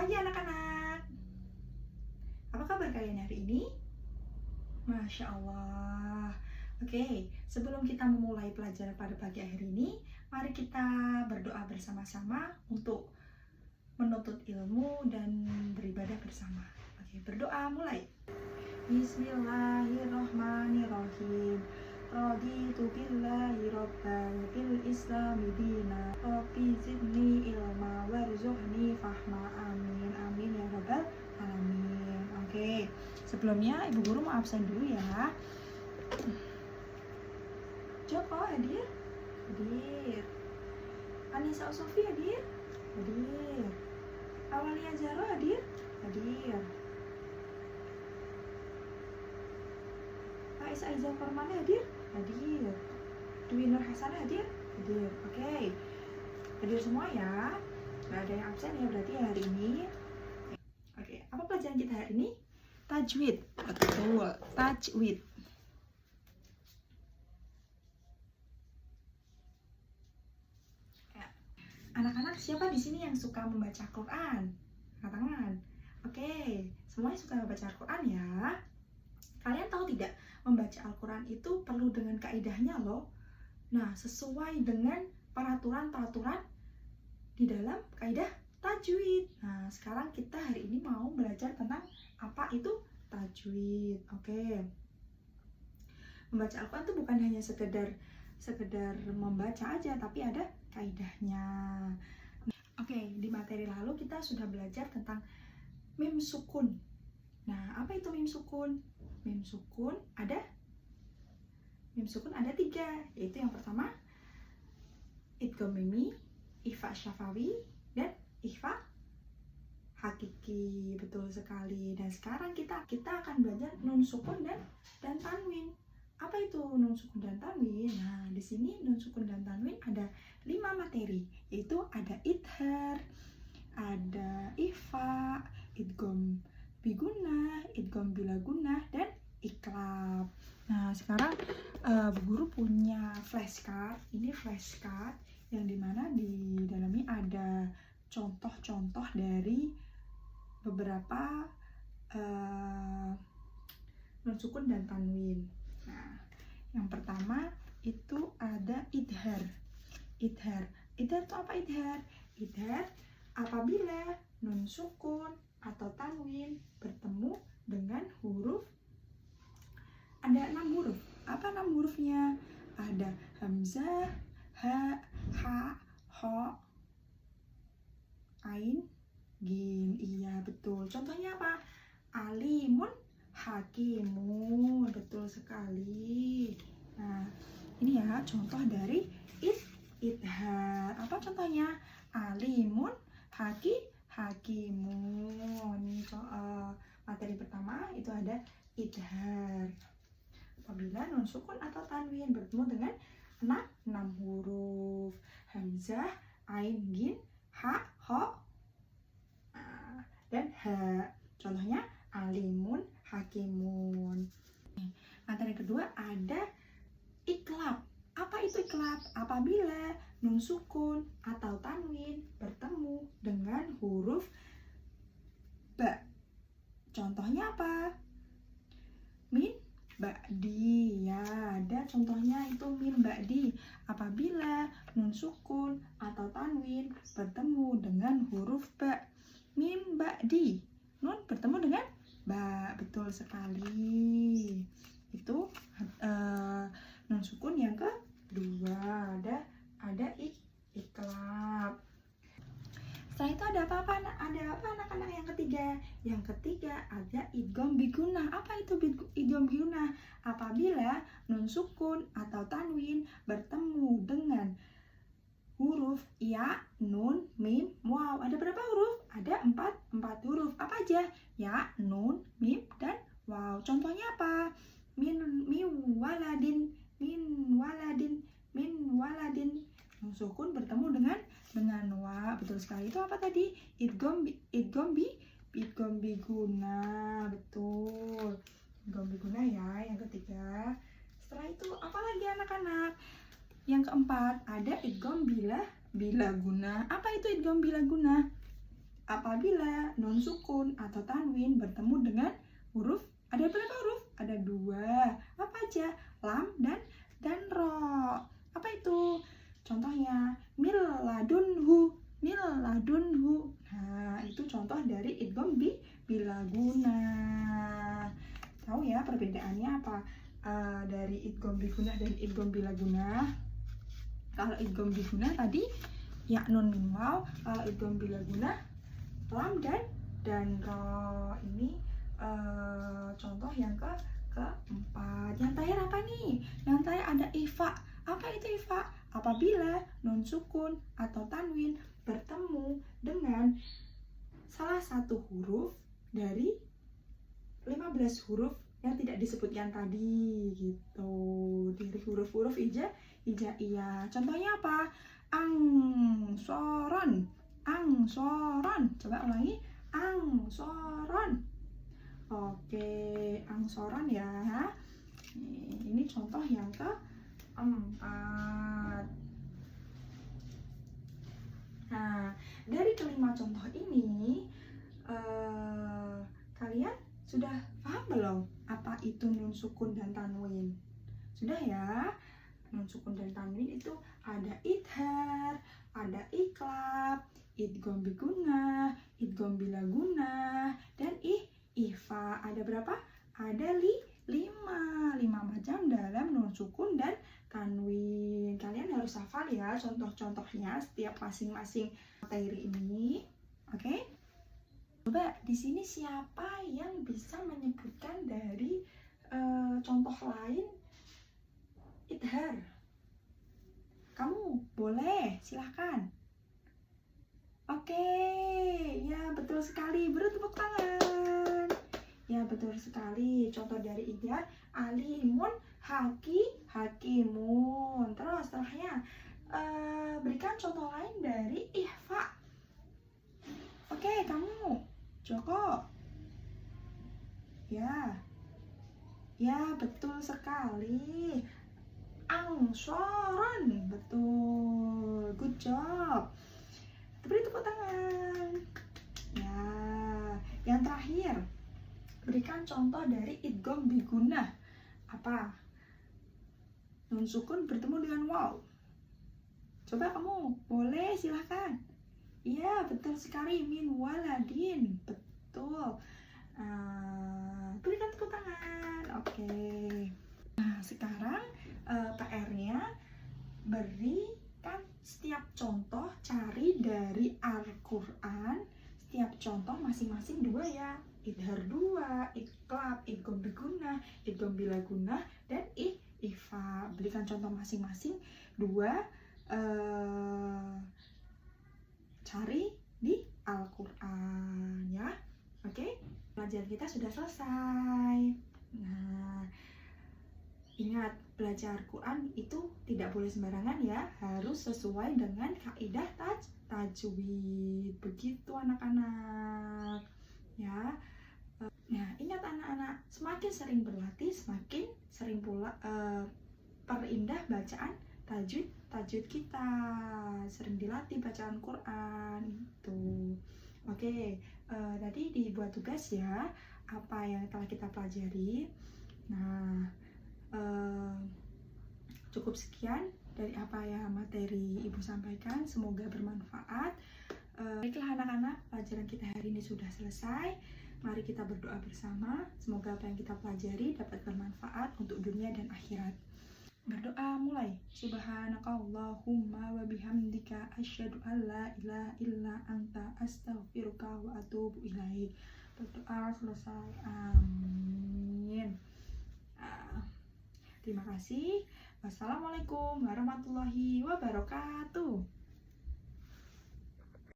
pagi anak-anak. Apa kabar kalian hari ini? Masya Allah. Oke, sebelum kita memulai pelajaran pada pagi hari ini, mari kita berdoa bersama-sama untuk menuntut ilmu dan beribadah bersama. Oke, berdoa mulai. Bismillahirrahmanirrahim. Raditu billahi rabban bil islami dina rabbi zidni ilma warzuqni fahma amin amin ya rabbal alamin. Oke, sebelumnya ibu guru mau absen dulu ya. Joko hadir? Hadir. Anissa Usofi hadir? Hadir. Awalia Zaro hadir? Hadir. Faiz Aizah Kormana hadir? Hadir. Dwi Nur Hasan hadir? Hadir. Oke. Hadir semua ya. Gak ada yang absen ya berarti hari ini. Oke, apa pelajaran kita hari ini? Tajwid. Betul, tajwid. Anak-anak, siapa di sini yang suka membaca Quran? Angkat tangan. Oke, semuanya suka membaca Al-Quran ya. Kalian tahu tidak, membaca Al-Quran itu perlu dengan kaidahnya loh. Nah, sesuai dengan peraturan-peraturan di dalam kaidah tajwid. Nah, sekarang kita hari ini mau belajar tentang apa itu tajwid. Oke. Membaca Al-Quran itu bukan hanya sekedar membaca aja, tapi ada kaidahnya. Oke, di materi lalu kita sudah belajar tentang mim sukun. Nah, apa itu mim sukun? Mim sukun ada 3, yaitu yang pertama idgham mimi, ikhfa syafawi, dan ikhfa hakiki. Betul sekali. Dan sekarang kita akan belajar nun sukun dan tanwin. Apa itu nun sukun dan tanwin? Nah, di sini nun sukun dan tanwin ada 5 materi, yaitu ada idhar, ada ikhfa, idgham biguna, idgham bila guna, dan iklab. Nah, sekarang Bu Guru punya flashcard. Ini flashcard yang dimana di dalamnya ada contoh-contoh dari beberapa nun sukun dan tanwin. Nah, yang pertama itu ada idhar. Idhar itu apa idhar? Idhar apabila nun sukun atau tanwin bertemu dengan huruf, ada 6 huruf. Apa 6 hurufnya? Ada hamzah, ha, ha, ho, ain, gin. Iya, betul. Contohnya apa? Alimun, hakimun. Betul sekali. Nah, ini ya contoh dari idhar. Apa contohnya? Alimun, hakimun. Materi pertama itu ada idhar. Apabila nun sukun atau tanwin bertemu dengan 6 huruf. Hamzah, ain, gin, ha, ho, dan ha. Contohnya alimun, hakimun. Materi kedua ada iklab. Apa itu iklab? Apabila nun sukun atau tanwin bertemu dengan huruf ba. Contohnya apa? Min ba'di. Ya, ada contohnya itu min ba'di. Apabila nun sukun atau tanwin bertemu dengan huruf ba. Min ba'di. Nun bertemu dengan ba. Betul sekali. Itu nun sukun yang kedua. Ada iklab. Setelah itu ada apa anak-anak yang ketiga? Yang ketiga ada idgham biguna. Apa itu idgham biguna? Apabila nun sukun atau tanwin bertemu dengan huruf ya, nun, mim, waw. Ada berapa huruf? Ada 4 huruf. Apa aja? Ya, nun, mim, dan waw. Contohnya apa? Min waladin, min waladin. Nun sukun bertemu dengan wa. Betul sekali. Itu apa tadi? Idgham biguna. Betul. Idgham biguna ya, yang ketiga. Setelah itu apa lagi anak-anak? Yang keempat ada idgham bila guna. Apa itu idgham bila guna? apabila nun sukun atau tanwin bertemu dengan huruf, ada berapa huruf? Ada 2. Apa aja? Lam dan ro. Apa itu? Contohnya mil ladunhu. Nah, itu contoh dari idgham bila guna. Tahu ya perbedaannya apa dari idgham biguna dan idgham bila guna? Kalau idgham biguna tadi ya nun mim waw, kalau idgham bila guna lam dan ro. Ini contoh yang keempat. Yang terakhir apa nih? Yang terakhir ada ifa. Apa itu ifa? Apabila nun sukun atau tanwin bertemu dengan salah satu huruf dari 15 huruf yang tidak disebutkan tadi gitu. Dari huruf-huruf hijaiyah. Contohnya apa? Angsoron. Coba ulangi. Angsoron. Oke, angsoron ya. Ini contoh yang keempat. Nah, dari kelima contoh ini, kalian sudah paham belum apa itu nun sukun dan tanwin? Sudah ya? Nun sukun dan tanwin itu ada idhar, ada iklab, idgham biguna, idgham bila guna, dan ifa. Ada berapa? Ada 5 macam dalam nun sukun dan tanwin. Kalian harus hafal ya contoh-contohnya setiap masing-masing materi ini. Oke? Coba di sini siapa yang bisa menyebutkan dari contoh lain idhar? Kamu boleh, silahkan. Oke, ya betul sekali. Beri tepuk tangan. Ya betul sekali. Contoh dari idhar alimun, hakimun. Terus setelahnya berikan contoh lain dari ihfa. Oke, kamu Joko. Ya betul sekali. Angsoron, betul. Good job. Beri tepuk tangan. Ya, yang terakhir berikan contoh dari idgham biguna. Apa? Nun sukun bertemu dengan waw. Coba kamu, boleh silahkan. Iya, betul sekali. Min waladin. Betul. Berikan tepuk tangan. Oke. Nah, sekarang PR-nya berikan setiap contoh, cari dari Al-Quran. Setiap contoh masing-masing 2 ya. Idhar 2, iklab, idgham biguna, idgham bila guna, dan ifa. Berikan contoh masing-masing 2. Cari di Al-Quran ya. Oke, pelajaran kita sudah selesai. Nah, ingat, belajar Quran itu tidak boleh sembarangan ya, harus sesuai dengan kaidah tajwid. Begitu anak-anak ya. Nah, ingat anak-anak, semakin sering berlatih, semakin sering pula perindah bacaan tajwid kita. Sering dilatih bacaan Quran itu. Oke, tadi dibuat tugas ya, apa yang telah kita pelajari. Nah, cukup sekian dari apa yang materi Ibu sampaikan, semoga bermanfaat. Baiklah anak-anak, pelajaran kita hari ini sudah selesai. Mari kita berdoa bersama, semoga apa yang kita pelajari dapat bermanfaat untuk dunia dan akhirat. Berdoa mulai. Subhanakallahumma wa bihamdika asyhadu an la ilaha illa anta astaghfiruka wa atubu ilaik. Berdoa selesai. Amin. Terima kasih. Wassalamualaikum warahmatullahi wabarakatuh.